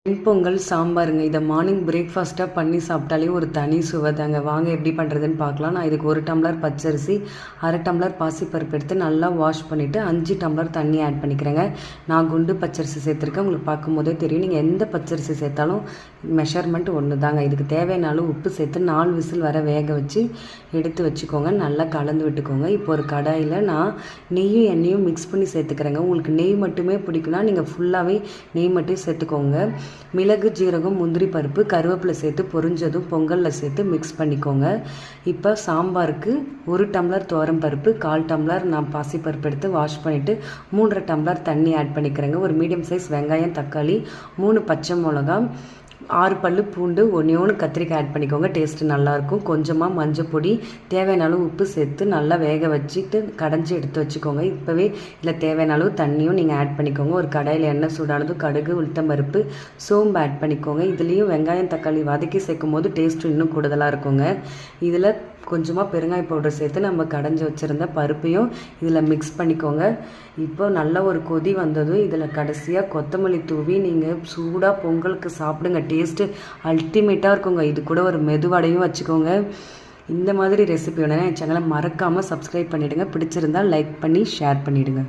வெண்பொங்கல் சாம்பாருங்க. இதை மார்னிங் பிரேக்ஃபாஸ்ட்டாக பண்ணி சாப்பிட்டாலே ஒரு தனி சுவை தாங்க. வாங்க எப்படி பண்ணுறதுன்னு பார்க்கலாம். நான் இதுக்கு 1 டம்ளர் பச்சரிசி, 1/2 டம்ளர் பாசிப்பருப்பு எடுத்து நல்லா வாஷ் பண்ணிவிட்டு 5 டம்ளர் தண்ணி ஆட் பண்ணிக்கிறேங்க. நான் குண்டு பச்சரிசி சேர்த்துருக்கேன். உங்களுக்கு பார்க்கும்போதே தெரியும். நீங்கள் எந்த பச்சரிசி சேர்த்தாலும் மெஷர்மெண்ட் ஒன்று தாங்க. இதுக்கு தேவையான அளவு உப்பு சேர்த்து 4 விசில் வர வேக வச்சு எடுத்து வச்சுக்கோங்க. நல்லா கலந்து விட்டுக்கோங்க. இப்போ ஒரு கடாயில் நான் நெய்யும் எண்ணெயும் மிக்ஸ் பண்ணி சேர்த்துக்கிறேங்க. உங்களுக்கு நெய் மட்டுமே பிடிக்குன்னா நீங்கள் ஃபுல்லாகவே நெய் மட்டும் சேர்த்துக்கோங்க. மிளகு, ஜீரகம், முந்திரி பருப்பு, கருவேப்பிலை சேர்த்து பொரிஞ்சதும் பொங்கலில் சேர்த்து மிக்ஸ் பண்ணிக்கோங்க. இப்போ சாம்பாருக்கு 1 டம்ளர் துவரம் பருப்பு, 1/4 டம்ளர் நான் பாசிப்பருப்பு எடுத்து வாஷ் பண்ணிவிட்டு 3/2 டம்ளர் தண்ணி ஆட் பண்ணிக்கிறேங்க. ஒரு மீடியம் சைஸ் வெங்காயம், தக்காளி, 3 பச்சை மிளகா, 6 பல்லு பூண்டு, 1 கத்திரிக்காய் ஆட் பண்ணிக்கோங்க. டேஸ்ட்டு நல்லாயிருக்கும். கொஞ்சமாக மஞ்சள் பொடி, தேவையான அளவு உப்பு சேர்த்து நல்லா வேக வச்சுட்டு கடைஞ்சி எடுத்து வச்சுக்கோங்க. இப்போவே இதில் தேவையான அளவு தண்ணியும் நீங்கள் ஆட் பண்ணிக்கோங்க. ஒரு கடாயில் எண்ணெய் சூடானதும் கடுகு, உளுத்தம்பருப்பு, சோம்பு ஆட் பண்ணிக்கோங்க. இதுலேயும் வெங்காயம், தக்காளி வதக்கி சேர்க்கும் போது டேஸ்ட்டு இன்னும் கூடுதலாக இருக்குங்க. இதில் கொஞ்சமாக பெருங்காய பவுடர் சேர்த்து நம்ம கடைஞ்சி வச்சுருந்த பருப்பையும் இதில் மிக்ஸ் பண்ணிக்கோங்க. இப்போ நல்ல ஒரு கொதி வந்ததும் இதில் கடைசியாக கொத்தமல்லி தூவி நீங்கள் சூடாக பொங்கலுக்கு சாப்பிடுங்க. டேஸ்ட்டு அல்டிமேட்டாக இருக்குங்க. இது கூட ஒரு மெதுவடையும் வச்சுக்கோங்க. இந்த மாதிரி ரெசிபி வேணும்னா என் சேனலை மறக்காமல் சப்ஸ்கிரைப் பண்ணிவிடுங்க. பிடிச்சிருந்தால் லைக் பண்ணி ஷேர் பண்ணிவிடுங்க.